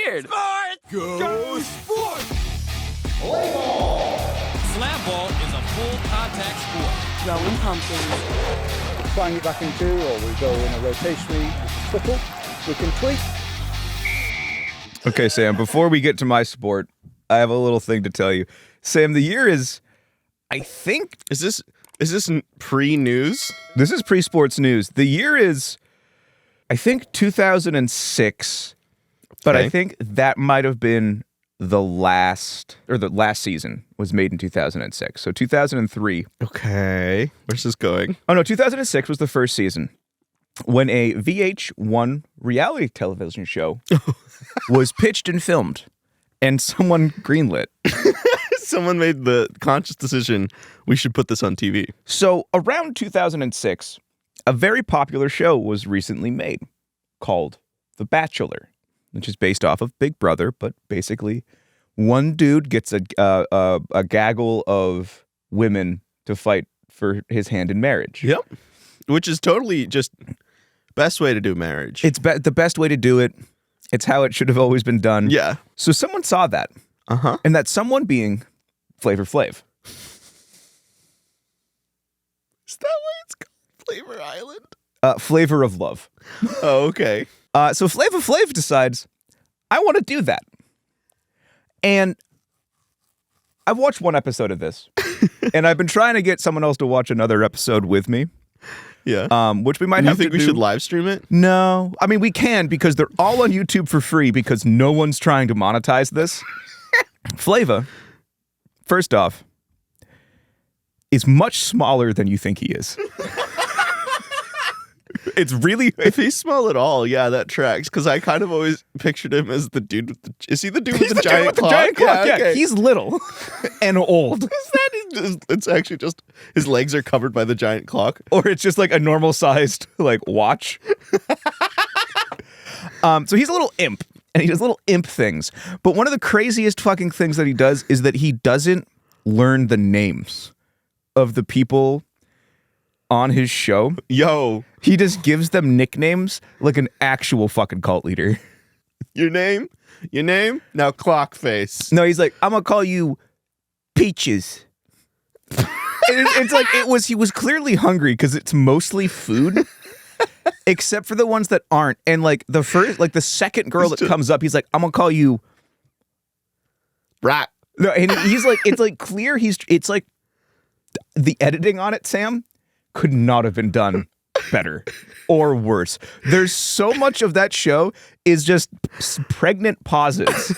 weird. Sports! Go Sports! Play ball! Slam ball is a full contact sport. Throwing pumpkins. Trying it back in two, or we go in a rotationary triple. We can tweak. Okay, Sam, before we get to my sport, I have a little thing to tell you. Sam, the year is, I think... Is this pre-news? This is pre-sports news. The year is, I think, 2006, but Okay. I think that might have been the last season was made in 2006. So 2003. Okay. Where's this going? Oh, no, 2006 was the first season when a VH1 reality television show was pitched and filmed, and someone greenlit. Someone made the conscious decision, we should put this on TV. So around 2006, a very popular show was recently made called The Bachelor, which is based off of Big Brother, but basically one dude gets a gaggle of women to fight for his hand in marriage. Yep. Which is totally just best way to do marriage. It's the best way to do it. It's how it should have always been done. Yeah. So someone saw that. Uh-huh. And that someone being Flavor Flav. Is that why it's called Flavor Island? Flavor of Love. Oh, okay. So Flavor Flav decides, I want to do that. And I've watched one episode of this. And I've been trying to get someone else to watch another episode with me. Yeah. Which we might You have to think we do. should live stream it? No. I mean, we can because they're all on YouTube for free because no one's trying to monetize this. Flava, first off, is much smaller than you think he is. It's really... If he's small at all, yeah, that tracks. Because I kind of always pictured him as the dude with the... Is he the dude with the giant clock? Yeah, okay. he's little and old. It's actually just his legs are covered by the giant clock. Or it's just like a normal sized like watch. So he's a little imp and he does little imp things. But one of the craziest fucking things that he does is that he doesn't learn the names of the people on his show. Yo, He just gives them nicknames like an actual fucking cult leader. your name? Now clock face. No, he's like, I'm gonna call you Peaches. It's like he was clearly hungry because it's mostly food, except for the ones that aren't. And like the second girl that comes up, he's like, I'm gonna call you Rat. No, and he's like, it's like clear. It's like the editing on it, Sam, could not have been done better or worse. There's so much of that show is just pregnant pauses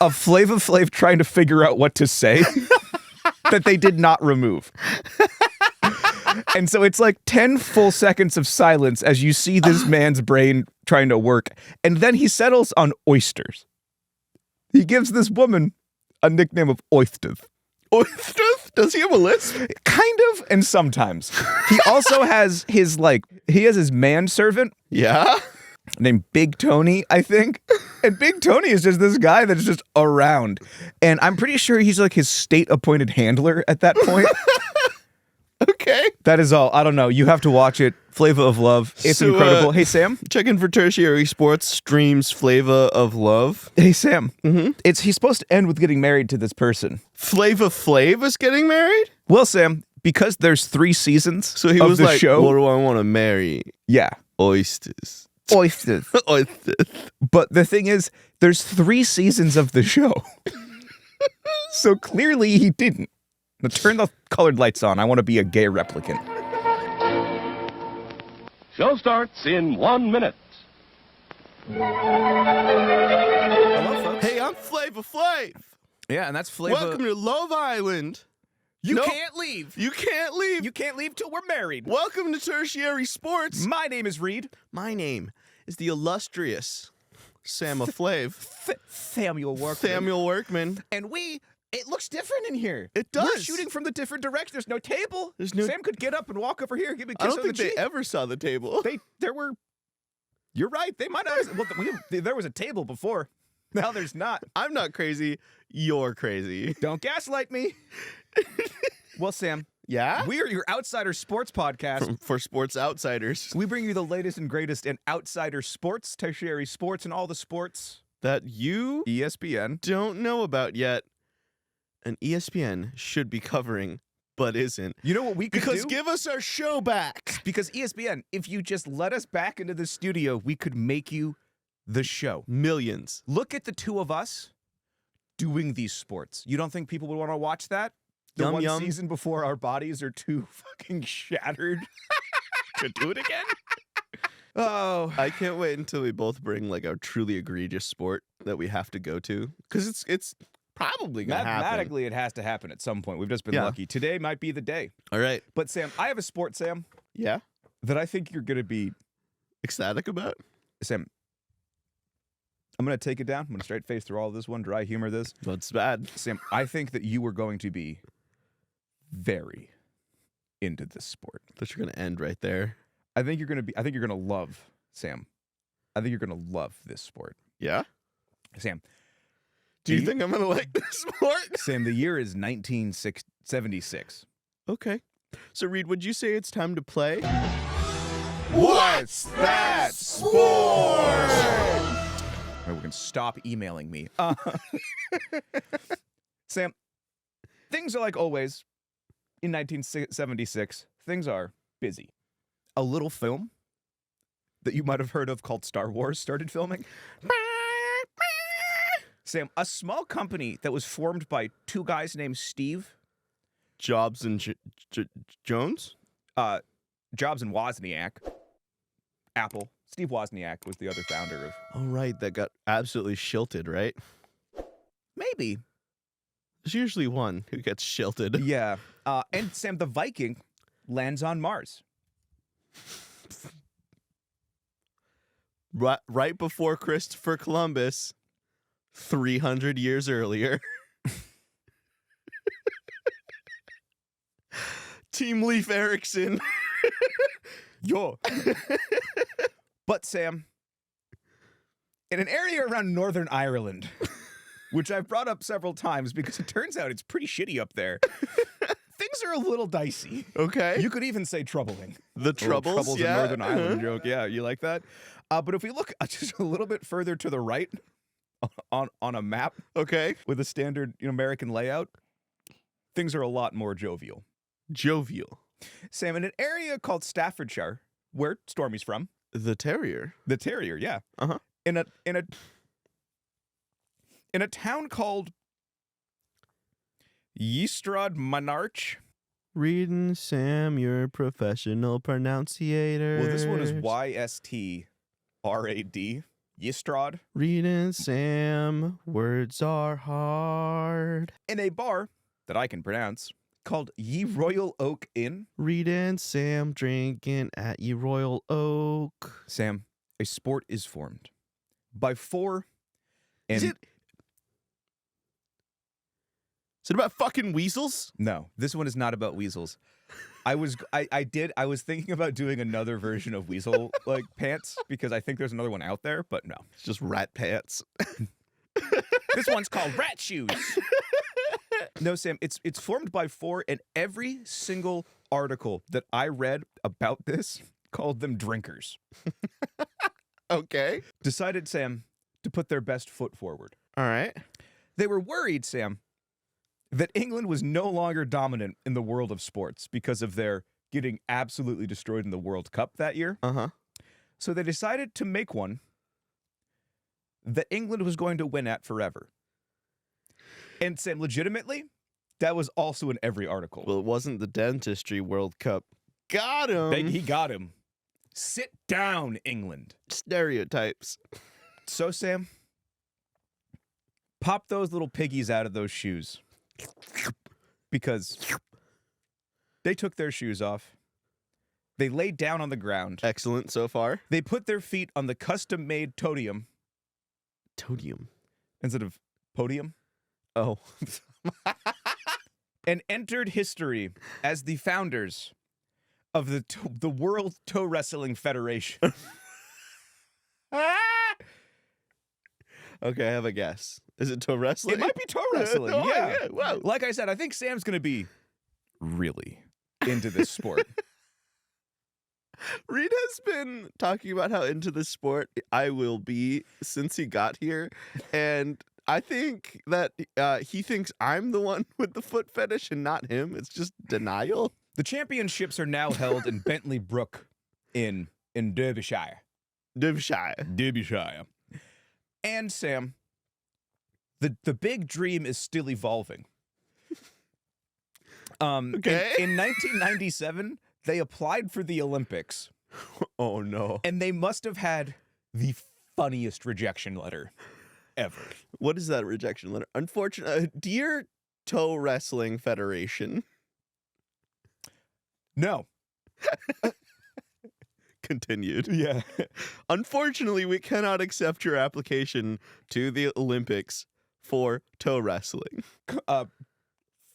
of Flava Flav trying to figure out what to say that they did not remove. And so it's like 10 full seconds of silence as you see this man's brain trying to work. And then he settles on oysters. He gives this woman a nickname of Oysters. Oysters? Does he have a lisp? Kind of, and sometimes. He also has his manservant Yeah. named Big Tony, I think. And Big Tony is just this guy that's just around. And I'm pretty sure he's like his state-appointed handler at that point. Okay. That is all. I don't know. You have to watch it. Flavor of Love. It's So, incredible. Hey, Sam. Check in for Tertiary Sports streams Flava of Love. Hey, Sam. Mm-hmm. He's supposed to end with getting married to this person. Flava Flav is getting married? Well, Sam, because there's 3 seasons So he of was the like, show. what do I want to marry? Yeah. Oysters. Oysters. Oysters. But the thing is, there's 3 seasons of the show. So clearly he didn't. Now turn the colored lights on. I want to be a gay replicant. Show starts in 1 minute. Hello, folks. Hey, I'm Flava Flav. Yeah, and that's Flavor. Welcome to Love Island. You Nope. can't leave. You can't leave. You can't leave till we're married. Welcome to Tertiary Sports. My name is Reed. My name is the illustrious Sam Flav. Samuel Workman. Samuel Workman. And it looks different in here. It does. We're shooting from the different direction. There's no table. There's no- Sam could get up and walk over here and give me a I kiss don't on the think they cheek. ever saw the table. You're right. They might have. Well, there was a table before. Now there's not. I'm not crazy. You're crazy. Don't gaslight me. Well, Sam, Yeah? we are your Outsider Sports podcast. For sports outsiders. We bring you the latest and greatest in outsider sports, tertiary sports, and all the sports that you ESPN. don't know about yet, and ESPN should be covering, but isn't. You know what we could Because do? give us our show back. Because ESPN, if you just let us back into the studio, we could make you the show. Millions. Look at the two of us doing these sports. You don't think people would want to watch that? The Yum, one yum. season before our bodies are too fucking shattered to do it again? Oh. I can't wait until we both bring like our truly egregious sport that we have to go to. Because it's probably going to happen. Mathematically, it has to happen at some point. We've just been lucky. Today might be the day. All right. But Sam, I have a sport, Sam, Yeah? that I think you're going to be... Ecstatic about? Sam, I'm going to take it down. I'm going to straight face through all of this one, dry humor this. That's bad. Sam, I think that you were going to be very into this sport. But you're going to end right there. I think you're going to love, Sam. I think you're going to love this sport. Yeah? Sam. Do you think I'm going to like this sport? Sam, the year is 1976. Okay. So, Reed, would you say it's time to play? What's that sport? All right, we can stop emailing me. Sam, things are like always in 1976. Things are busy. A little film that you might have heard of called Star Wars started filming. Sam, a small company that was formed by two guys named Steve Jobs and Jones? Jobs and Wozniak. Apple. Steve Wozniak was the other founder of... Oh, right. That got absolutely shilted, right? Maybe. There's usually one who gets shilted. Yeah. And Sam, the Viking lands on Mars. Right before Christopher Columbus, 300 years earlier. Team Leif Erikson. Yo. But Sam, in an area around Northern Ireland, which I've brought up several times because it turns out it's pretty shitty up there, things are a little dicey. Okay. You could even say troubling. The Troubles, Troubles yeah. in Northern Ireland joke. Yeah, you like that? But if we look just a little bit further to the right on a map Okay. with a standard American layout, things are a lot more jovial. Jovial. Sam, in an area called Staffordshire, where Stormy's from, The Terrier. the terrier, yeah. Uh-huh. In a town called Yestrad Monarch. Reed and Sam, you're professional pronunciators. Well, this one is YSTRAD. Yestrad. Reed and Sam, words are hard. In a bar that I can pronounce called Ye Royal Oak Inn. Reed and Sam drinking at Ye Royal Oak. Sam, a sport is formed by four. And Is it about fucking weasels? No, this one is not about weasels. I was thinking about doing another version of weasel like pants because I think there's another one out there, but no. It's just rat pants. This one's called Rat Shoes. No, Sam, it's formed by four, and every single article that I read about this called them drinkers. Okay. Decided, Sam, to put their best foot forward. All right. They were worried, Sam, that England was no longer dominant in the world of sports because of their getting absolutely destroyed in the World Cup that year. Uh-huh. So they decided to make one that England was going to win at forever. And Sam, legitimately, that was also in every article. Well, it wasn't the Dentistry World Cup. Got him. He got him. Sit down, England. Stereotypes. So, Sam, pop those little piggies out of those shoes. Because they took their shoes off. They laid down on the ground. Excellent so far. They put their feet on the custom-made toadium Toadium. instead of podium. Oh. And entered history as the founders of the World Toe Wrestling Federation. Okay, I have a guess. Is it toe wrestling? It might be toe wrestling, Oh, yeah. Wow. Like I said, I think Sam's going to be really into this sport. Reed has been talking about how into this sport I will be since he got here, and I think that he thinks I'm the one with the foot fetish and not him. It's just denial. The championships are now held in Bentley Brook in Derbyshire. Derbyshire. And Sam, the big dream is still evolving. Okay. In 1997, they applied for the Olympics. Oh no. And they must have had the funniest rejection letter ever. What is that rejection letter? Unfortunately, dear Toe Wrestling Federation. No. Continued. Yeah. Unfortunately, we cannot accept your application to the Olympics for toe wrestling.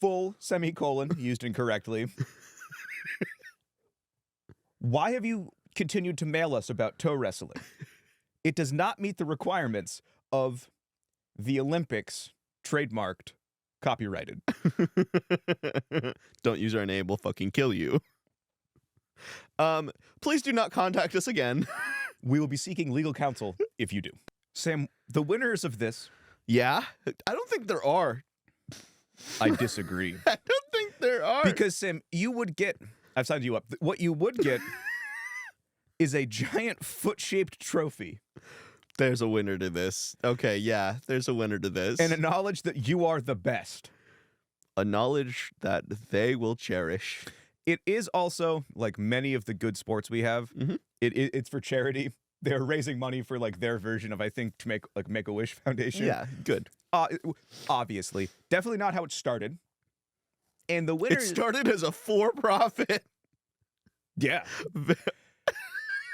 Full semicolon used incorrectly. Why have you continued to mail us about toe wrestling? It does not meet the requirements of the Olympics, trademarked, copyrighted. Don't use our name, we'll fucking kill you. Please do not contact us again. We will be seeking legal counsel if you do. Sam, the winners of this... Yeah? I don't think there are. I disagree. I don't think there are. Because, Sam, you would get... I've signed you up. What you would get is a giant foot-shaped trophy. There's a winner to this. Okay, yeah, there's a winner to this. And a knowledge that you are the best. A knowledge that they will cherish. It is also, like many of the good sports we have, it's for charity. They're raising money for like their version of, I think, to Make-A-Wish Foundation. Yeah, good. Obviously. Definitely not how it started. And the winner... It started as a for-profit. Yeah.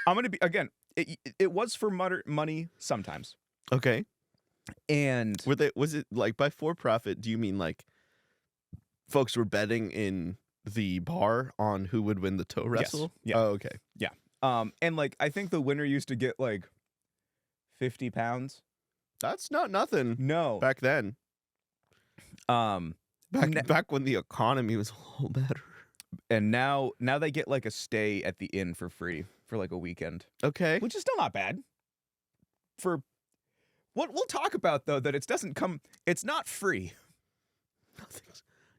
I'm going to be... Again, it was for money sometimes. Okay. And... Was it like by for-profit, do you mean like folks were betting in the bar on who would win the toe wrestle? Yes. Yeah. Oh, okay. Yeah. And like, I think the winner used to get like 50 pounds. That's not nothing. No. Back then. Back when the economy was a little better. And now they get like a stay at the inn for free for like a weekend. Okay. Which is still not bad. For what we'll talk about though, that it's not free.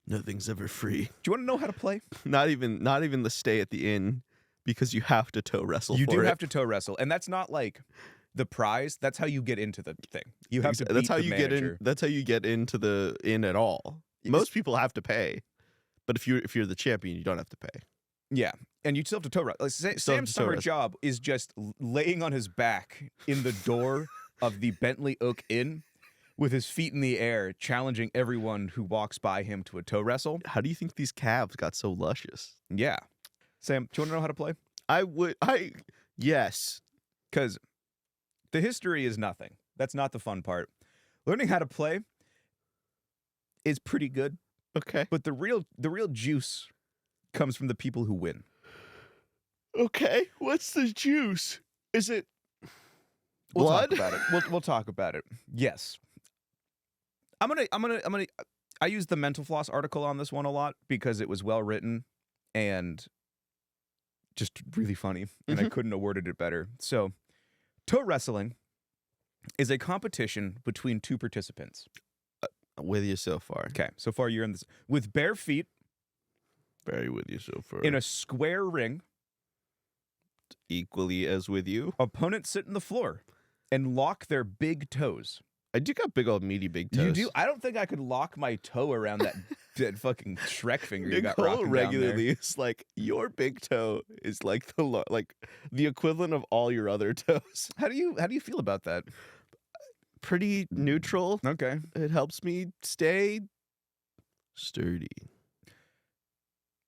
Nothing's ever free. Do you want to know how to play? Not even the stay at the inn, because you have to toe wrestle. You do have to toe wrestle, and that's not like the prize. That's how you get into the thing. You have to beat that's how the you manager. get in. That's how you get into the inn at all. Most people have to pay, but if you're the champion, you don't have to pay. Yeah, and you still have to toe wrestle. Like, Sam's summer job is just laying on his back in the door of the Bentley Oak Inn, with his feet in the air, challenging everyone who walks by him to a toe wrestle. How do you think these calves got so luscious? Yeah. Sam, do you want to know how to play? Yes. Because the history is nothing. That's not the fun part. Learning how to play is pretty good. Okay. But the real juice comes from the people who win. Okay. What's the juice? Is it blood? We'll talk about it. We'll talk about it. Yes. I use the Mental Floss article on this one a lot because it was well written and just really funny, and I couldn't have worded it better. So, toe wrestling is a competition between two participants. With you so far. Okay, so far you're in this with bare feet. Very with you so far. In a square ring. Equally as with you. Opponents sit on the floor and lock their big toes. I do got big old meaty big toes. You do? I don't think I could lock my toe around that fucking Shrek finger you got Nicole rocking regularly down there. is like, your big toe is like the equivalent of all your other toes. How do you feel about that? Pretty neutral. Okay. It helps me stay sturdy.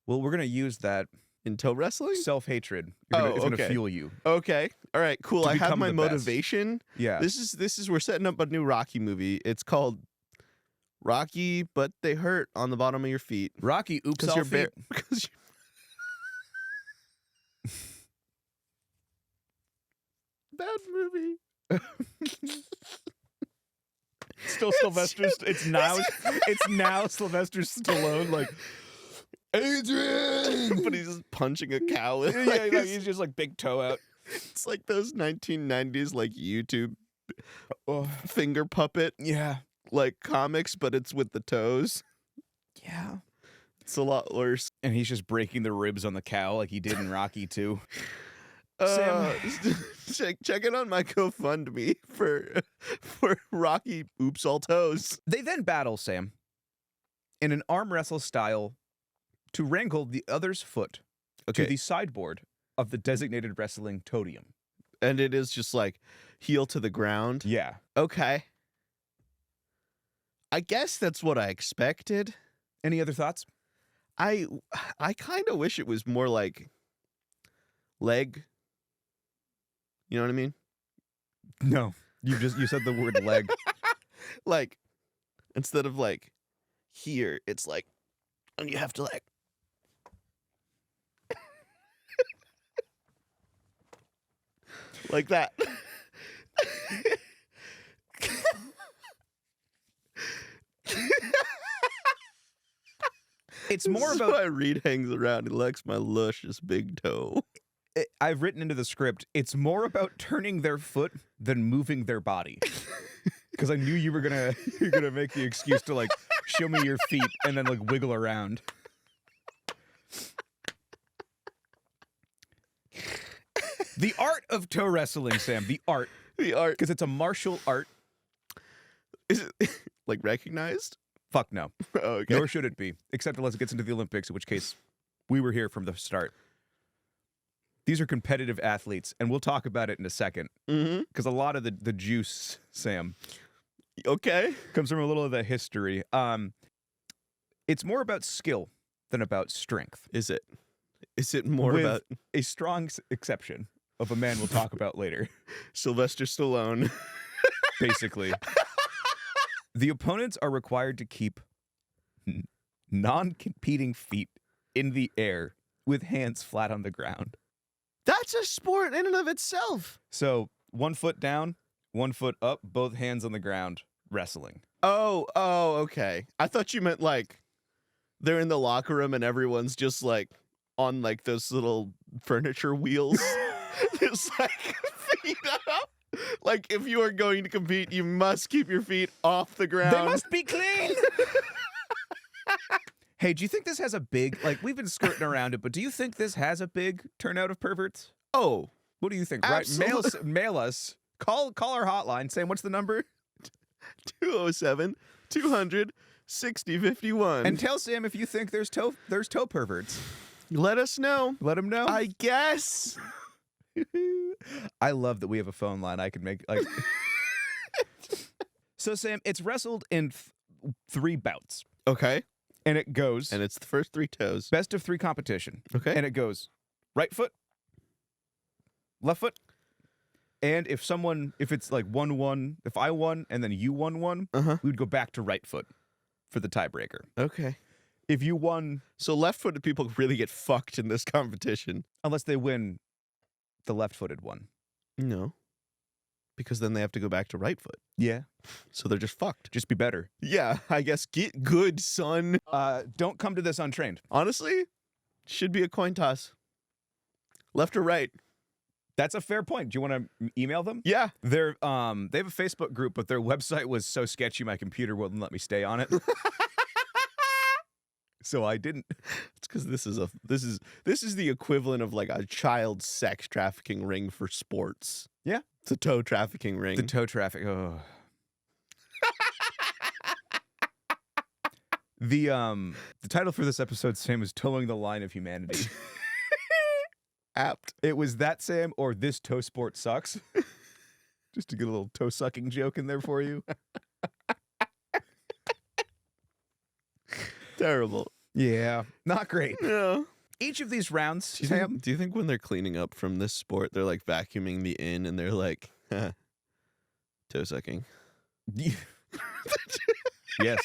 Well, we're gonna use that in toe wrestling. Self-hatred. It's gonna fuel you. Okay. All right. Cool. To I have become my the best. motivation. Yeah. This is we're setting up a new Rocky movie. It's called Rocky, but they hurt on the bottom of your feet. Rocky, oops, Because all you're feet. because bad movie. Still Sylvester. It's now Sylvester Stallone. Like, Adrian! But he's just punching a cow. With, Yeah, like, he's just like big toe out. It's like those 1990s like YouTube Oh, finger puppet yeah. like comics, but it's with the toes. Yeah. It's a lot worse. And he's just breaking the ribs on the cow like he did in Rocky 2. Check it on my GoFundMe for Rocky Oops All Toes. They then battle, Sam, in an arm wrestle style to wrangle the other's foot to the sideboard of the designated wrestling toadium. And it is just like heel to the ground. Yeah. Okay. I guess that's what I expected. Any other thoughts? I kind of wish it was more like leg. You know what I mean? No. You said the word leg. Like instead of like here, it's like, and you have to like like that. It's more This is about why Reed hangs around. He likes my luscious big toe. I've written into the script, it's more about turning their foot than moving their body. Because I knew you're gonna make the excuse to like show me your feet and then like wiggle around. The art of toe wrestling, Sam. The art. The art. Because it's a martial art. Is it like recognized? Fuck no. Oh, okay. Nor should it be. Except unless it gets into the Olympics, in which case we were here from the start. These are competitive athletes, and we'll talk about it in a second. Because a lot of the juice, Sam, Okay. comes from a little of the history. It's more about skill than about strength. Is it? Is it more With about a strong exception of a man we'll talk about later, Sylvester Stallone? basically. The opponents are required to keep non-competing feet in the air with hands flat on the ground. That's a sport in and of itself. So 1 foot down, 1 foot up, both hands on the ground, wrestling. Oh, okay. I thought you meant like they're in the locker room and everyone's just like on like those little furniture wheels. It's like feet up. Like if you are going to compete, you must keep your feet off the ground. They must be clean! Hey, do you think this has a big, like, we've been skirting around it, but do you think this has a big turnout of perverts? Oh, What do you think? Absolutely. Right, mail us. Call our hotline. Sam, what's the number? 207-200-6051. And tell Sam if you think there's toe perverts. Let us know. Let him know. I guess. I love that we have a phone line. I can make like. So Sam, it's wrestled in 3 bouts, Okay. and it goes And it's the first 3 toes. best of 3 competition. Okay. And it goes right foot, left foot, and if it's like 1-1, if I won and then you won one, Uh-huh. we would go back to right foot for the tiebreaker. Okay. If you won, So left-footed people really get fucked in this competition. unless they win the left-footed one. No. Because then they have to go back to right foot. Yeah. So they're just fucked. Just be better. Yeah, I guess get good, son. Don't come to this untrained. Honestly, should be a coin toss. Left or right? That's a fair point. Do you want to email them? Yeah. They have a Facebook group, but their website was so sketchy my computer wouldn't let me stay on it. So I didn't. It's because this is the equivalent of like a child sex trafficking ring for sports. Yeah. It's a toe trafficking ring. The toe traffic. Oh. The title for this episode, Sam, is Towing the Line of Humanity. Apt. It was that, Sam, or This Toe Sport Sucks. Just to get a little toe sucking joke in there for you. Terrible. Yeah. Not great. No. Each of these rounds, Do you, Sam. think, do you think when they're cleaning up from this sport, they're like vacuuming the inn and they're like, toe sucking? Yes.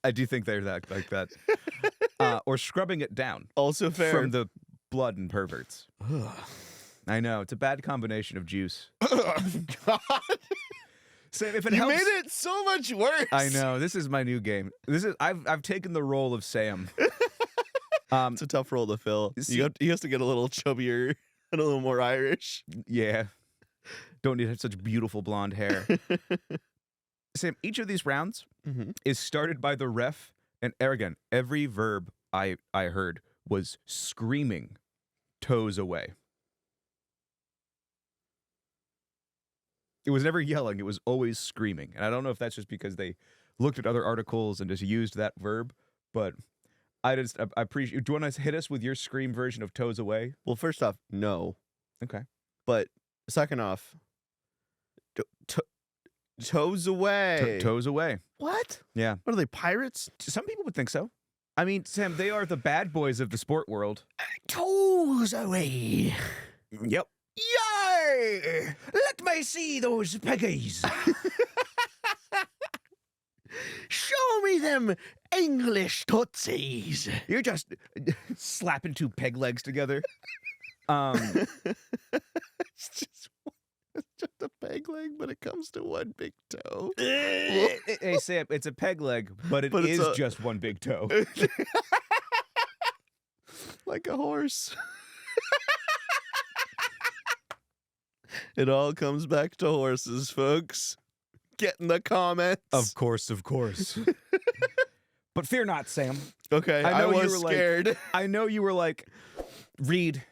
I do think they're that like that. Or scrubbing it down Also fair. from the blood and perverts. I know. It's a bad combination of juice. God. Sam, if it You helps, made it so much worse. I know. This is my new game. I've taken the role of Sam. It's a tough role to fill. He has to get a little chubbier and a little more Irish. Yeah. Don't need to have such beautiful blonde hair. Sam, each of these rounds is started by the ref, and again, every verb I heard was screaming toes away. It was never yelling, it was always screaming. And I don't know if that's just because they looked at other articles and just used that verb, but I appreciate. Do you want to hit us with your scream version of toes away? Well, first off, no. Okay. But second off, toes away. Toes away. What? Yeah. What are they, pirates? Some people would think so. I mean, Sam, they are the bad boys of the sport world. Toes away. Yep. Yay! Let me see those piggies. Show me them English tootsies. You're just slapping two peg legs together. It's just a peg leg, but it comes to one big toe. Hey, Sam, it's a peg leg, but it is just one big toe. Like a horse. It all comes back to horses, folks. Get in the comments. Of course. But fear not, Sam. Okay, I was scared. I know you were like, Reed,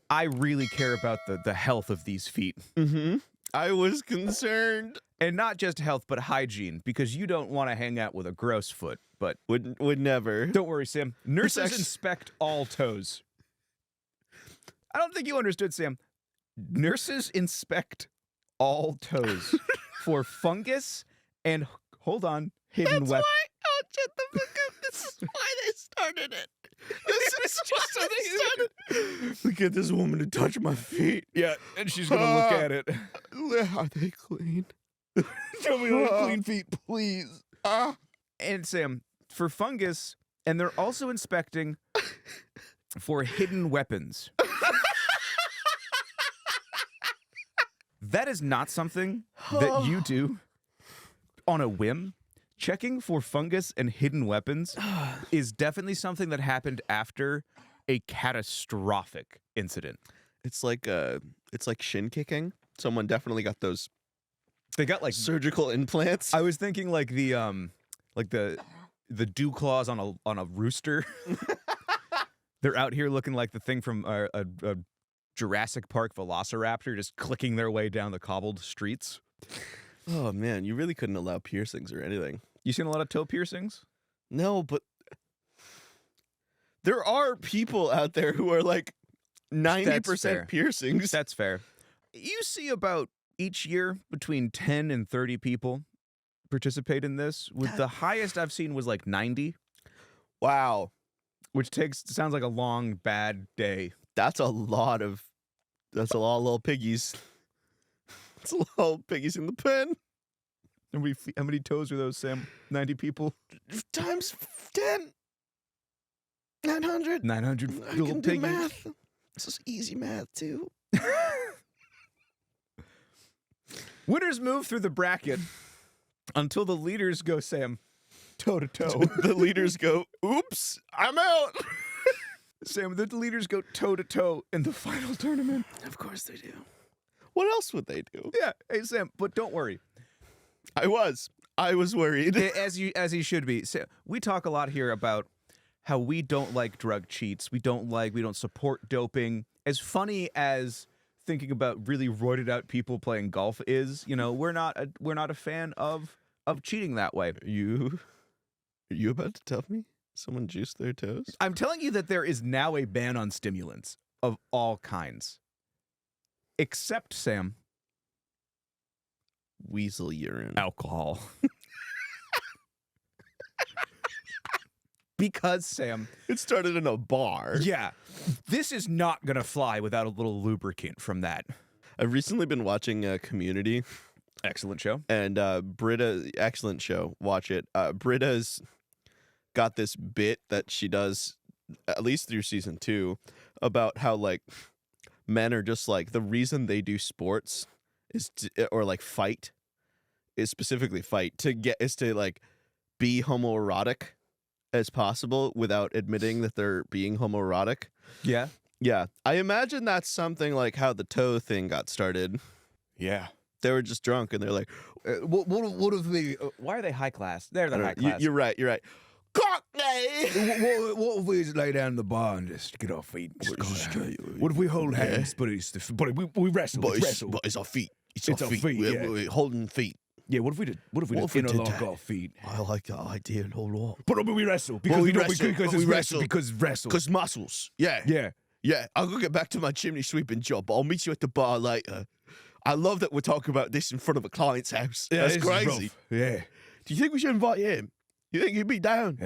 I really care about the health of these feet. Mm-hmm. I was concerned. And not just health, but hygiene, because you don't want to hang out with a gross foot. But would never. Don't worry, Sam. Nurses inspect all toes. I don't think you understood, Sam. Nurses inspect all toes for fungus and, hold on, hidden weapons. Shut the fuck up. This is why they started it. This is just why they started. Look at this woman to touch my feet. Yeah, and she's going to look at it. Are they clean? Show me clean feet, please. And Sam, for fungus, and they're also inspecting for hidden weapons. That is not something that you do on a whim. Checking for fungus and hidden weapons is definitely something that happened after a catastrophic incident. It's like shin kicking. Someone definitely got those. They got like surgical implants. I was thinking like the dew claws on a rooster. They're out here looking like the thing from a Jurassic Park Velociraptor, just clicking their way down the cobbled streets. Oh man, you really couldn't allow piercings or anything. You seen a lot of toe piercings? No, but there are people out there who are like 90% piercings. That's fair. You see about each year between 10 and 30 people participate in this. With the highest I've seen was like 90. Wow. Which sounds like a long, bad day. That's a lot of little piggies. It's a lot of little piggies in the pen. How many toes are those, Sam? 90 people? Times 10. 900. 900 I little can do piggies. math. This is easy math, too. Winners move through the bracket until the leaders go, Sam, toe to toe. The leaders go, oops, I'm out. Sam, the leaders go toe to toe in the final tournament. Of course they do. What else would they do? Yeah. Hey, Sam, but don't worry. I was worried. As you should be. Sam, we talk a lot here about how we don't like drug cheats. We don't support doping. As funny as thinking about really roided out people playing golf is, we're not a fan of cheating that way. Are you about to tell me someone juiced their toes? I'm telling you that there is now a ban on stimulants of all kinds. Except, Sam, weasel urine. Alcohol. Because, Sam, it started in a bar. Yeah. This is not going to fly without a little lubricant from that. I've recently been watching Community. Excellent show. And Britta, excellent show. Watch it. Britta's got this bit that she does, at least through season 2, about how, like, men are just, like, the reason they do sports is or, like, fight, is specifically fight, is to, like, be homoerotic. as possible without admitting that they're being homoerotic. Yeah. Yeah, I imagine that's something like how the toe thing got started. Yeah. They were just drunk and they're like, What if they? Why are they high class? They're the high class. You're right. Cockney! What if we just lay down in the bar and just get our feet? What if we hold hands, but we wrestle? But Let's wrestle. it's our feet. It's our feet, yeah. We're holding feet. Yeah. What if we just interlock that? our feet? I like that idea and hold on. But we wrestle we wrestle. Because muscles. Yeah. Yeah. Yeah. I'll go get back to my chimney sweeping job. I'll meet you at the bar later. I love that we're talking about this in front of a client's house. Yeah, that's crazy. Yeah. Do you think we should invite him? You think he'd be down?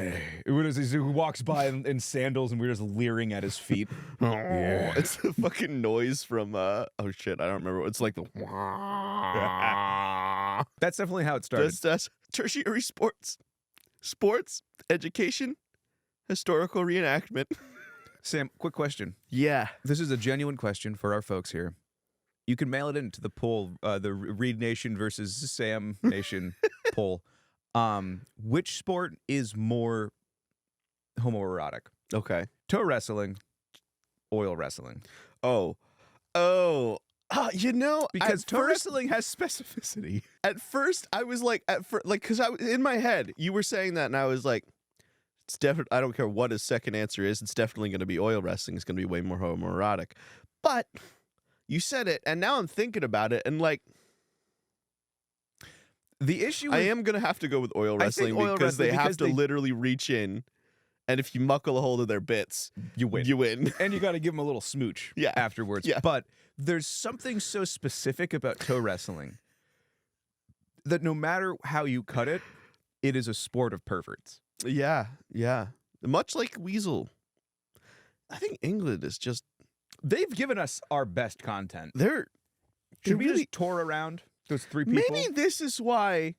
He walks by in sandals and we're just leering at his feet. Yeah. It's the fucking noise from, oh shit, I don't remember. It's like the... That's definitely how it started. That's tertiary sports. Sports, education, historical reenactment. Sam, quick question. Yeah. This is a genuine question for our folks here. You can mail it into the poll, the Reed Nation versus Sam Nation poll. Which sport is more homoerotic? Okay. Toe wrestling, oil wrestling. You know, Because toe wrestling has specificity. At first, I was like, because I was in my head, you were saying that, and I was like, it's definitely. I don't care what his second answer is. It's definitely going to be oil wrestling. It's going to be way more homoerotic. But you said it, and now I'm thinking about it, and like, The issue I with, am going to have to go with oil I think wrestling oil because they wrestling, have because to they- literally reach in, and if you muckle a hold of their bits, you win. You win. And you got to give them a little smooch Yeah. afterwards. Yeah. But there's something so specific about toe wrestling that no matter how you cut it, it is a sport of perverts. Yeah. Much like Weasel. I think England is just They've given us our best content. they're Should we really just tour around those three people? maybe this is why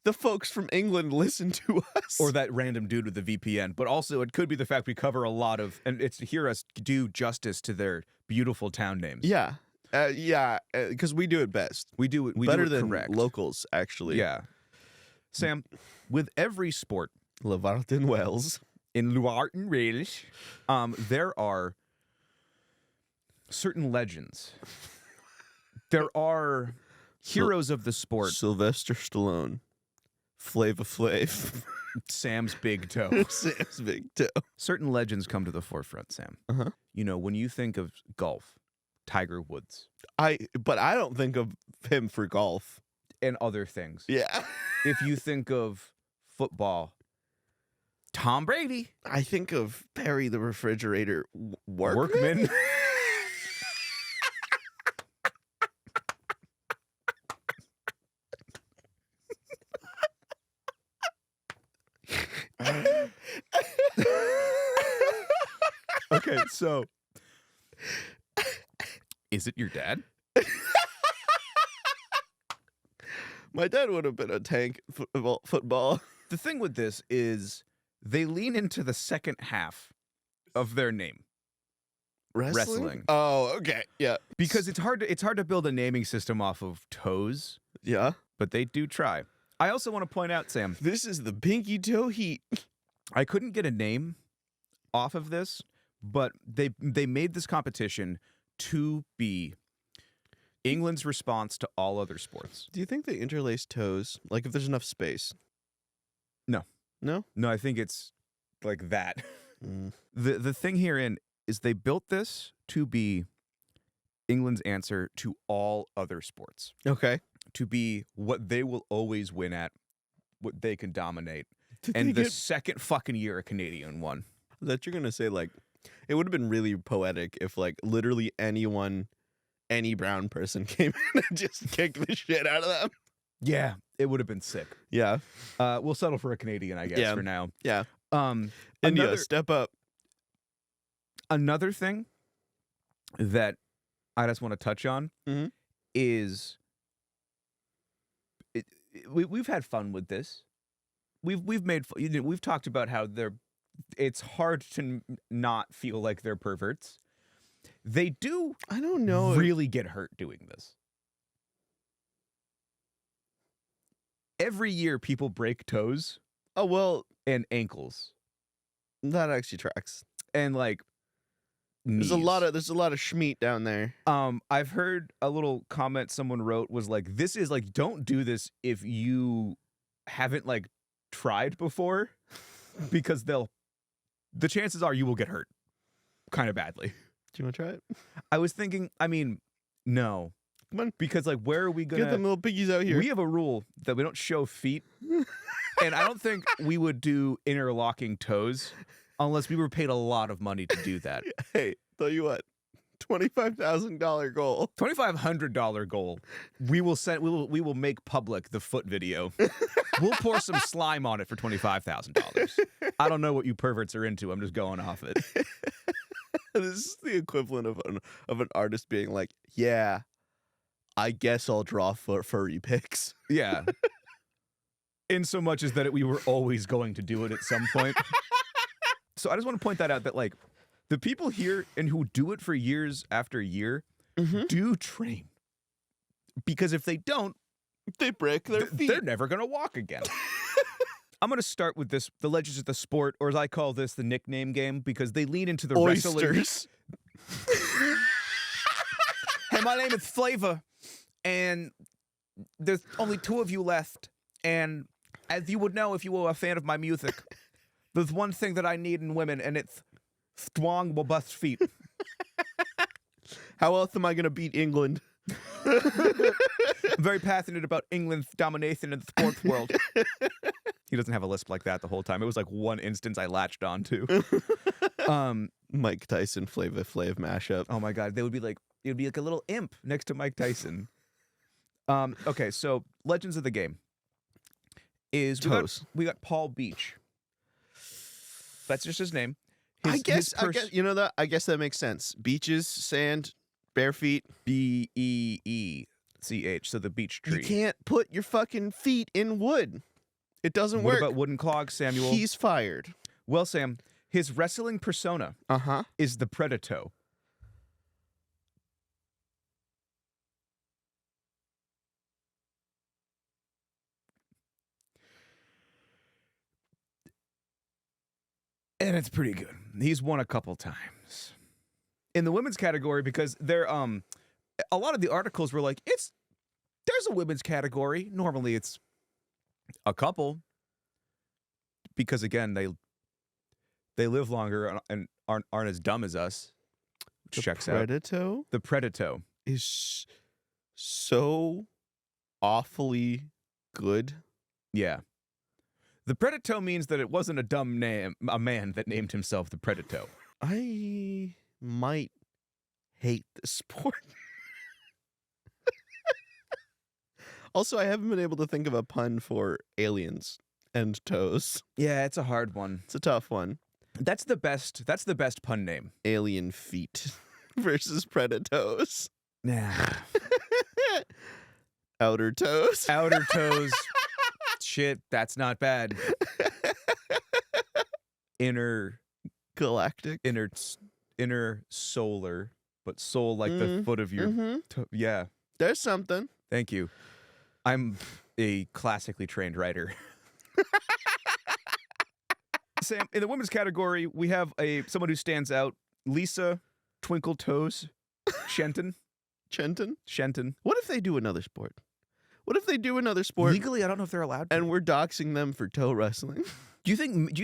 the folks from England listen to us. Or that random dude with the VPN. But also, it could be the fact we cover a lot of, and it's to hear us do justice to their beautiful town names. Yeah. Because we do it best. We do it Better do it than correct. locals, actually. Yeah. Sam, with every sport Levarton Wells. in Luarton Wales, there are certain legends. There are heroes of the sport. Sylvester Stallone. Flava Flav. Sam's big toe. Sam's big toe. Certain legends come to the forefront, Sam. Uh-huh. You know, when you think of golf, Tiger Woods, But I don't think of him for golf. and other things. Yeah. If you think of football, Tom Brady, I think of Perry the Refrigerator Workman. Okay, so is it your dad? My dad would have been a tank football. The thing with this is they lean into the second half of their name Wrestling. Oh, okay. Yeah. because it's hard to build a naming system off of toes, Yeah. but they do try. I also want to point out, Sam, This is the pinky toe heat. I couldn't get a name off of this, but they made this competition to be England's response to all other sports. Do you think they interlace toes? Like if there's enough space? No. No? No, I think it's like that. Mm. The thing herein is they built this to be England's answer to all other sports, Okay. to be what they will always win at, what they can dominate. Did And they the get- second fucking year a Canadian won. that you're gonna say like it would have been really poetic if like literally any brown person came in and just kicked the shit out of them. Yeah, it would have been sick. Yeah. We'll settle for a Canadian, I guess, Yeah. for now. Yeah. India, India, step up. another thing that I just want to touch on Mhm. is we've had fun with this. We've talked about how it's hard to not feel like they're perverts. They do I don't know. really get hurt doing this. Every year, people break toes Oh well, and ankles That actually tracks. and like knees. There's a lot of schmeat down there. I've heard a little comment someone wrote was like, this is like, don't do this if you haven't like tried before, because the chances are you will get hurt kind of badly. Do you want to try it? I was thinking, I mean, no. Come on. Because like, where are we gonna Get them little piggies out here. We have a rule that we don't show feet. And I don't think we would do interlocking toes unless we were paid a lot of money to do that. Hey, tell you what, $25,000 goal. $2,500 goal. We will make public the foot video. We'll pour some slime on it for $25,000. I don't know what you perverts are into. I'm just going off it. This is the equivalent of an artist being like, yeah, I guess I'll draw furry pics. Yeah. In so much as that we were always going to do it at some point. So I just want to point that out, that like the people here and who do it for years after year do train. Because if they don't, they break their feet. They're never going to walk again. I'm going to start with this, the legends of the sport, or as I call this, the nickname game, because they lean into the Oysters. wrestling. Hey, my name is Flavor, and there's only 2 of you left. And as you would know if you were a fan of my music, there's one thing that I need in women, and it's strong, robust feet. How else am I going to beat England? I'm very passionate about England's domination in the sports world. He doesn't have a lisp like that the whole time. It was like one instance I latched onto. Mike Tyson Flava Flav mashup. Oh my God. It would be like a little imp next to Mike Tyson. Okay, so legends of the game is we got Paul Beach. That's just his name. I guess you know that. I guess that makes sense. Beaches, sand, bare feet. Beech. So the beech tree. You can't put your fucking feet in wood. It doesn't work. What about wooden clogs, Samuel? He's fired. Well, Sam, his wrestling persona is the Predator. And it's pretty good. He's won a couple times. In the women's category, because they're a lot of the articles were like, there's a women's category. Normally it's a couple. Because again, they live longer and aren't as dumb as us. Which checks out. The Predator is so awfully good. Yeah. The Predator means that it wasn't a man that named himself the Predator. I might hate this sport. Also, I haven't been able to think of a pun for aliens and toes. Yeah, it's a hard one. It's a tough one. That's the best pun name. Alien feet versus predators. Nah. Outer toes. Outer toes. Shit, that's not bad. Inner galactic. Inner solar, but soul like the foot of your toe. Yeah. There's something. Thank you. I'm a classically trained writer. Sam, in the women's category, we have someone who stands out. Lisa Twinkle Toes Shenton. Shenton. What if they do another sport? What if they do another sport? Legally, I don't know if they're allowed to. And we're doxing them for toe wrestling. Do you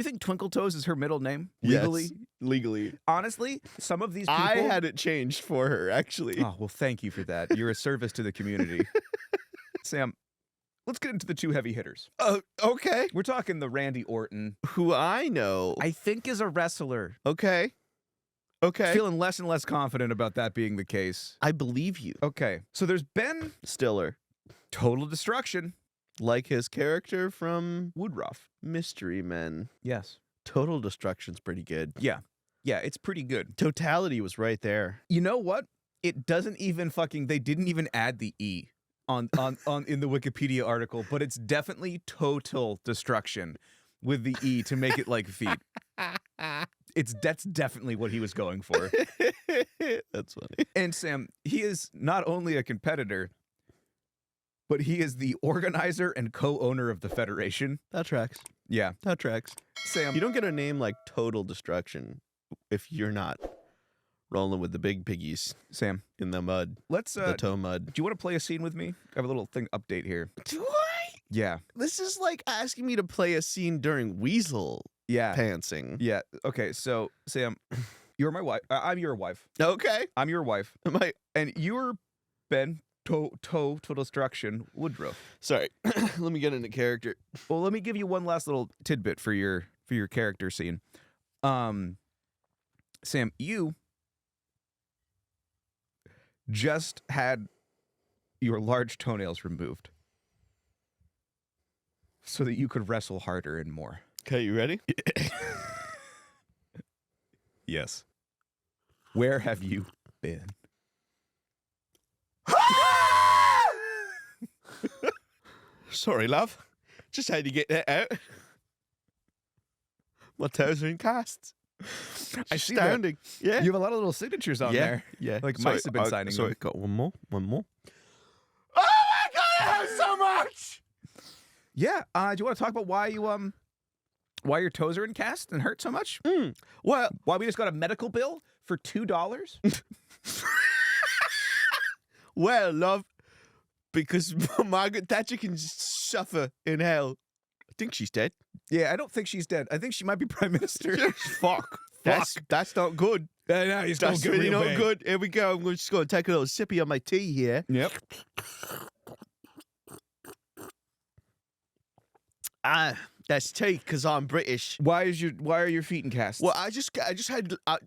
think Twinkle Toes is her middle name? Legally? Yes, legally. Honestly, some of these people... I had it changed for her, actually. Oh, well, thank you for that. You're a service to the community. Sam, let's get into the 2 heavy hitters. Okay. We're talking the Randy Orton. Who I know. I think is a wrestler. Okay. Feeling less and less confident about that being the case. I believe you. Okay. So there's Ben Stiller. Total Destruction. Like his character from Woodruff. Mystery Men. Yes. Total Destruction's pretty good. Yeah. Yeah, it's pretty good. Totality was right there. You know what? It doesn't even they didn't even add the E on in the Wikipedia article, but it's definitely Total Destruction with the E to make it like feet. That's definitely what he was going for. That's funny. And Sam, he is not only a competitor, but he is the organizer and co-owner of the Federation. That tracks. Yeah. That tracks. Sam, You don't get a name like Total Destruction if you're not rolling with the big piggies Sam, in the mud, let's the toe mud. do you want to play a scene with me? I have a little thing update here. Do I? Yeah. This is like asking me to play a scene during Weasel Yeah. pantsing. Yeah. Okay, so Sam, you're my wife. I'm your wife. Okay. I'm your wife. Am I? And you're Ben Total Destruction Woodruff. Sorry. Let me get into character. Well, let me give you one last little tidbit for your character scene. Sam, you just had your large toenails removed so that you could wrestle harder and more. Okay, you ready? Yes. Where have you been? Sorry, love. Just had to get that out. My toes are in casts. I see that. Astounding. Yeah. You have a lot of little signatures on there. Yeah. Like Sorry, mice have been signing Sorry, them. got one more. Oh my god, I have so much! Yeah. Do you want to talk about why your toes are in cast and hurt so much? Well, Why we just got a medical bill for $2? well, love, because Margaret Thatcher can suffer in hell. I think she's dead. Yeah, I don't think she's dead. I think she might be prime minister. Fuck. That's not good. No, he's That's really not good. Here we go. I'm just going to take a little sippy on my tea here. Yep. That's tea because I'm British. Why are your feet in casts? Well, I just had. Have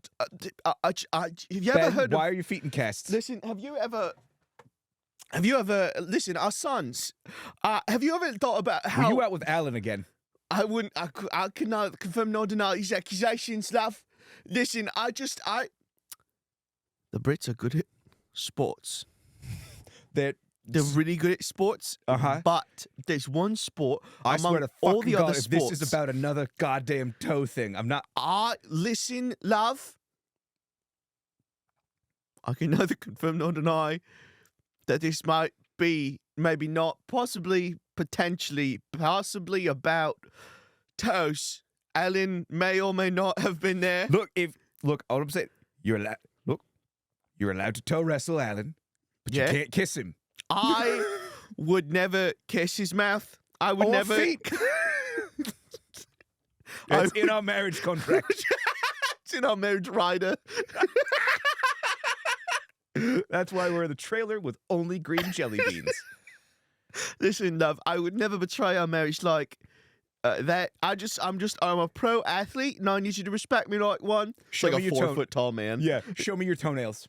you ever Ben, heard why of? are your feet in casts? Listen, have you ever? Listen, our sons. Have you ever thought about Were how you out with Alan again? I wouldn't? I cannot confirm nor deny these accusations, love. Listen, the Brits are good at sports. That They're really good at sports. Uh-huh. But there's one sport I among swear to all fucking the God, other if sports. this is about another goddamn toe thing, I'm not. Listen, love. I can neither confirm nor deny that this might be, maybe not, possibly, potentially, possibly about toes. Alan may or may not have been there. Look, all I'm saying, you're allowed to toe wrestle Alan, but Yeah. you can't kiss him. I would never kiss his mouth. I would Or never. feet. It's in our marriage contract. It's in our marriage rider. That's why we're in the trailer with only green jelly beans. Listen, love, I would never betray our marriage like that. I'm a pro athlete, and I need you to respect me like one. Show Like me a your 4 foot tall man. Yeah, show me your toenails.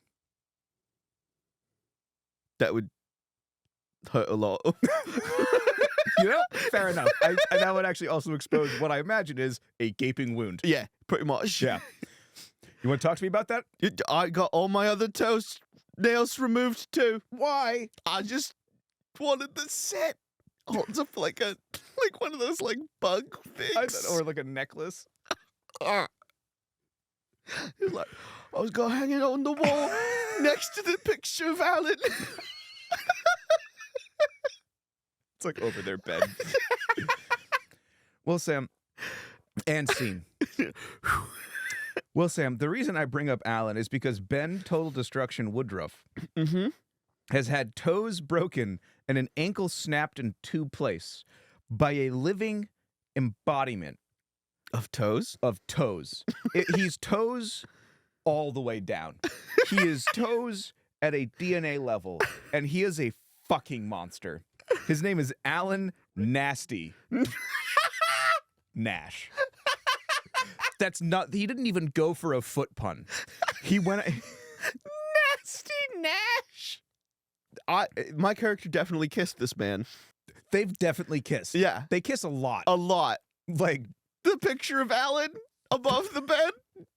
That would hurt a lot. You know, fair enough. And that would actually also expose what I imagine is a gaping wound. Yeah, pretty much. Yeah. You want to talk to me about that? I got all my other toes nails removed too. Why? I just wanted the set. Holds up like one of those like bug things. Or like a necklace. It's like I was gonna hang it on the wall next to the picture of Alan. It's like over their bed. Well, Sam, and scene. Well, Sam, the reason I bring up Alan is because Ben Total Destruction Woodruff has had toes broken and an ankle snapped in two places by a living embodiment Of toes? of toes. He's toes all the way down. He is toes at a DNA level, and he is a fucking monster. His name is Alan Nasty Nash. That's not. He didn't even go for a foot pun. He went. Nasty Nash. My character definitely kissed this man. They've definitely kissed. Yeah. They kiss a lot. A lot. Like, The picture of Alan above the bed,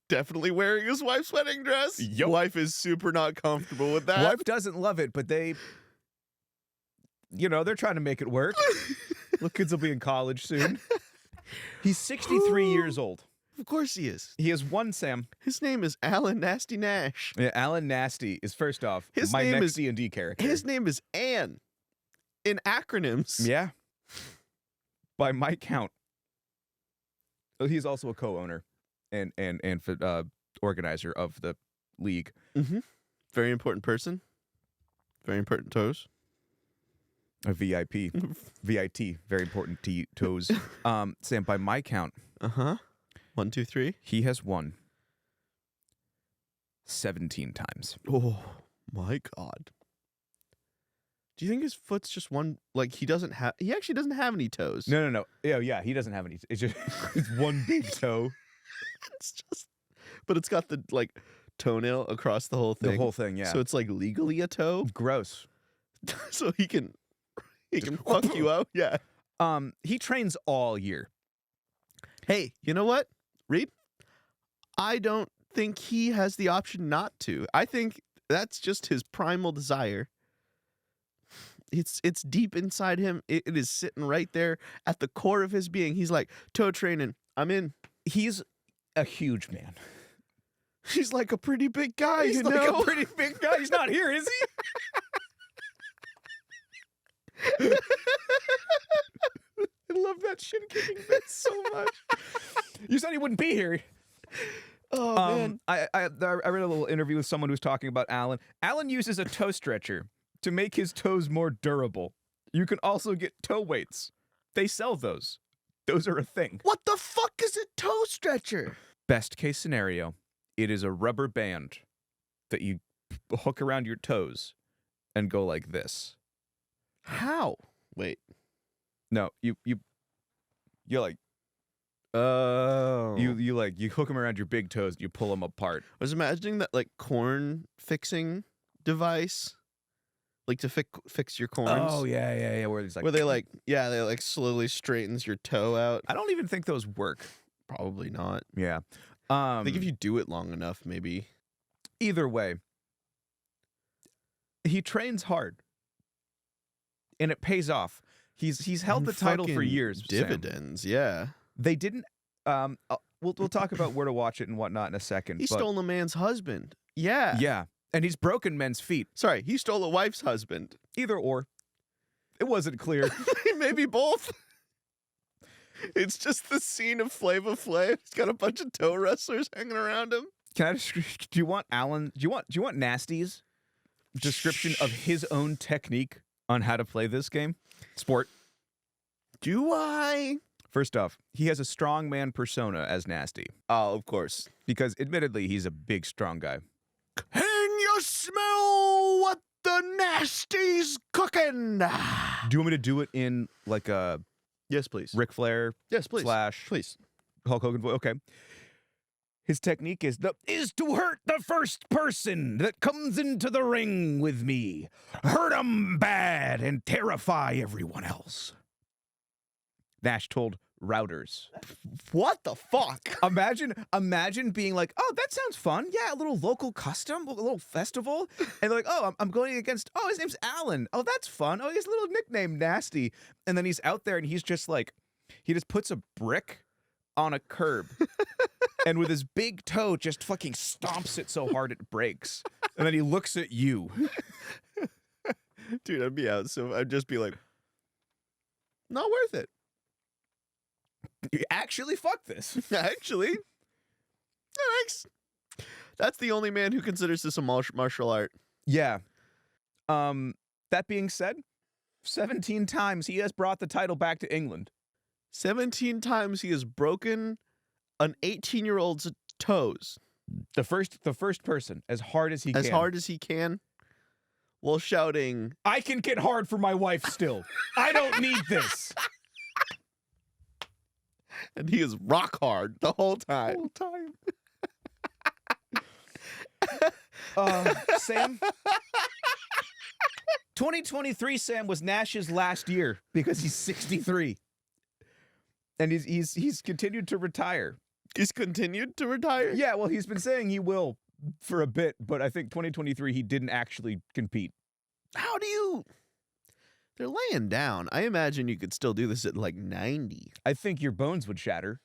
definitely wearing his wife's wedding dress. Yup. Wife is super not comfortable with that. wife doesn't love it, but they, they're trying to make it work. Little kids will be in college soon. He's 63 years old. Of course he is. He has one Sam. His name is Alan Nasty Nash. Yeah, Alan Nasty is first off His my name next is- D&D character. His name is Anne. in acronyms. Yeah. By my count. He's also a co-owner and organizer of the league. Mm-hmm. Very important person. Very important toes. A VIP. VIT. Very important toes. Sam, by my count. 1, 2, 3. He has won 17 times. Oh my God. Do you think his foot's just one? Like he actually doesn't have any toes. No. Yeah, he doesn't have any. It's just it's one big toe. It's just, but it's got the like toenail across the whole thing. The whole thing, yeah. So it's like legally a toe. Gross. So he can fuck you up. Yeah. He trains all year. Hey, you know what, Reed? I don't think he has the option not to. I think that's just his primal desire. It's deep inside him. It is sitting right there at the core of his being. He's like, toe training, I'm in. He's a huge man. He's like a pretty big guy, He's like a pretty big guy. He's not here, is he? I love that shin kicking bit so much. You said he wouldn't be here. Oh man. I read a little interview with someone who was talking about Alan. Alan uses a toe stretcher to make his toes more durable. You can also get toe weights. They sell those. Those are a thing. What the fuck is a toe stretcher? Best case scenario, it is a rubber band that you hook around your toes and go like this. How? Wait. No, you're like, oh. you hook them around your big toes and you pull them apart. I was imagining that like corn fixing device, like to fix your corns. Oh yeah. Where it's like, where they like slowly straightens your toe out. I don't even think those work. Probably not. Yeah. I think if you do it long enough, maybe. Either way, he trains hard, and it pays off. He's held the title for years. Dividends, Sam. Yeah. They didn't. We'll talk about where to watch it and whatnot in a second. He stole a man's husband. Yeah. Yeah, and he's broken men's feet. Sorry, he stole a wife's husband. Either or. It wasn't clear. Maybe both. It's just the scene of Flava Flav. He's got a bunch of toe wrestlers hanging around him. Can I just? Do you want Alan? Do you want Nasty's description of his own technique on how to play this game? Sport. Do I? First off, he has a strongman persona as Nasty. Oh, of course. Because admittedly, he's a big, strong guy. Can you smell what the Nasty's cooking? Do you want me to do it in like a Yes, please. Ric Flair? Yes, please. Please. Hulk Hogan voice? Okay. His technique is to hurt the first person that comes into the ring with me. Hurt 'em bad and terrify everyone else. Nash told Routers. What the fuck? Imagine being like, oh, that sounds fun. Yeah, a little local custom, a little festival. And they're like, oh, I'm going against, oh, his name's Alan. Oh, that's fun. Oh, he has a little nickname, Nasty. And then he's out there and he's just like, he just puts a brick on a curb. And with his big toe just fucking stomps it so hard it breaks. And then he looks at you. Dude, I'd be out. So I'd just be like, not worth it. Actually, fuck this. Actually. Thanks. That's the only man who considers this a martial art. Yeah. That being said, 17 times he has brought the title back to England. 17 times he has broken an 18-year-old's toes. The first person, as hard as he can. As hard as he can, while shouting, I can get hard for my wife still. I don't need this. And he is rock hard the whole time. Sam? 2023, Sam, was Nash's last year because he's 63. And he's continued to retire. He's continued to retire? Yeah, well, he's been saying he will for a bit, but I think 2023 he didn't actually compete. How do you... They're laying down. I imagine you could still do this at like 90. I think your bones would shatter.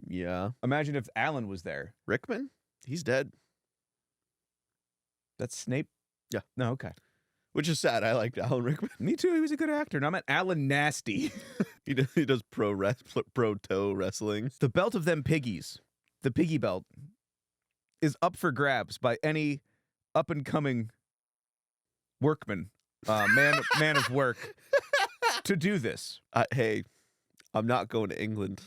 Yeah. Imagine if Alan was there. Rickman? He's dead. That's Snape? Yeah. No, okay. Which is sad. I liked Alan Rickman. Me too. He was a good actor. And I'm at Alan Nasty. He does pro toe wrestling. The belt of them piggies, the piggy belt, is up for grabs by any up-and-coming workman, man of work, to do this. Hey, I'm not going to England.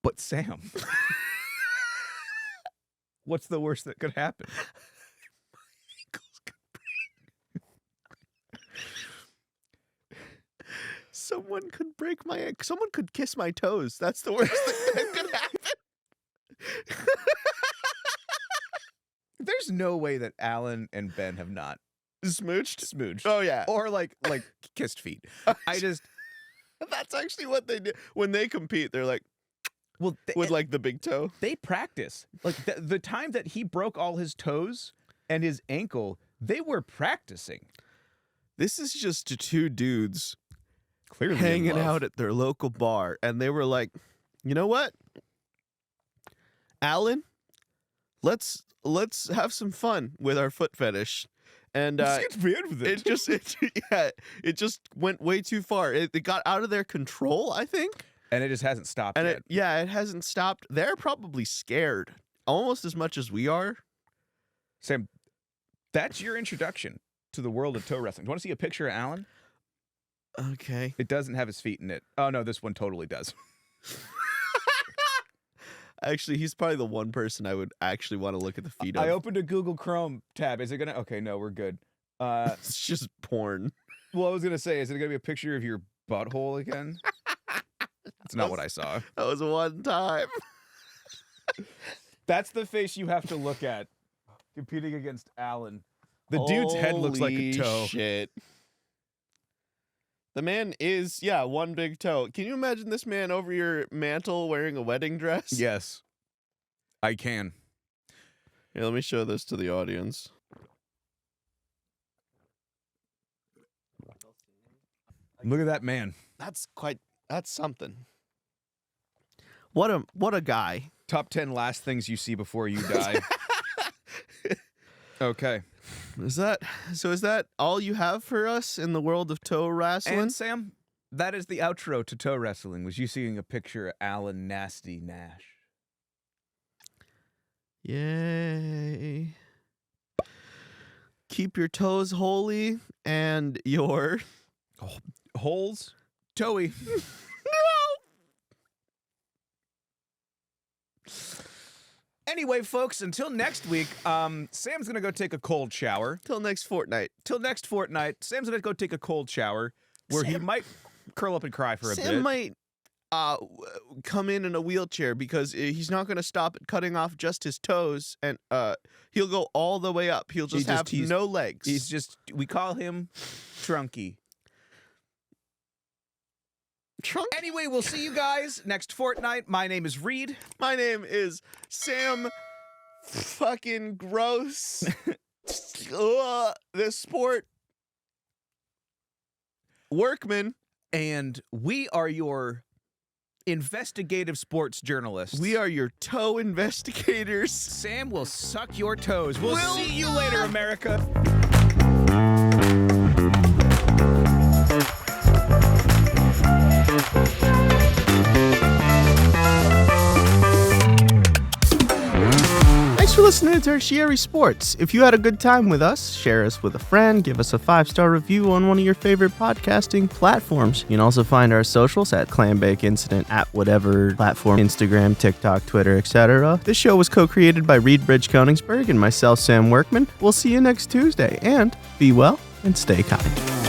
But Sam, what's the worst that could happen? Someone could break my ankle. Someone could kiss my toes. That's the worst thing that could happen. There's no way that Alan and Ben have not Smooched? smooched. Oh, yeah. Or like kissed feet. That's actually what they do. When they compete, they're like, with like the big toe. They practice. Like the time that he broke all his toes and his ankle, they were practicing. This is just two dudes Clearly hanging out at their local bar, and they were like, you know what, Alan, let's have some fun with our foot fetish. And Let's get weird with it. it just went way too far. It got out of their control, I think. And it just hasn't stopped And yet. it hasn't stopped. They're probably scared almost as much as we are. Sam, that's your introduction to the world of toe wrestling. Do you want to see a picture of Alan? Okay. It doesn't have his feet in it. Oh, no, this one totally does. Actually, he's probably the one person I would actually want to look at the feet of. I opened a Google Chrome tab. Is it going to... Okay, no, we're good. It's just porn. Well, I was going to say, is it going to be a picture of your butthole again? That's not what I saw. That was one time. That's the face you have to look at competing against Alan. The dude's head looks like a toe. Holy shit. The man is, one big toe. Can you imagine this man over your mantle wearing a wedding dress? Yes, I can. Here, let me show this to the audience. Look at that man. That's something. What a guy. Top 10 last things you see before you die. Okay. Is that all you have for us in the world of toe wrestling? And Sam, that is the outro to toe wrestling. Was you seeing a picture of Alan Nasty Nash? Yay. Keep your toes holy and your Holes? Toey. Anyway, folks, until next week, Sam's going to go take a cold shower. Till next fortnight. Sam's going to go take a cold shower where he might curl up and cry for a bit. Sam might come in a wheelchair because he's not going to stop at cutting off just his toes, and he'll go all the way up. He'll just have no legs. We call him Trunky. Anyway, we'll see you guys next fortnight. My name is Reed. My name is Sam fucking Gross. The sport Workman. And we are your investigative sports journalists. We are your toe investigators. Sam will suck your toes. We'll see you later, America. Thanks for listening to Tertiary Sports. If you had a good time with us, share us with a friend, give us a 5-star review on one of your favorite podcasting platforms. You can also find our socials at Clambake Incident at whatever platform, Instagram, TikTok, Twitter, etc. This show was co-created by Reed Bridge-Koenigsberg and myself, Sam Workman. We'll see you next Tuesday, and be well and stay kind.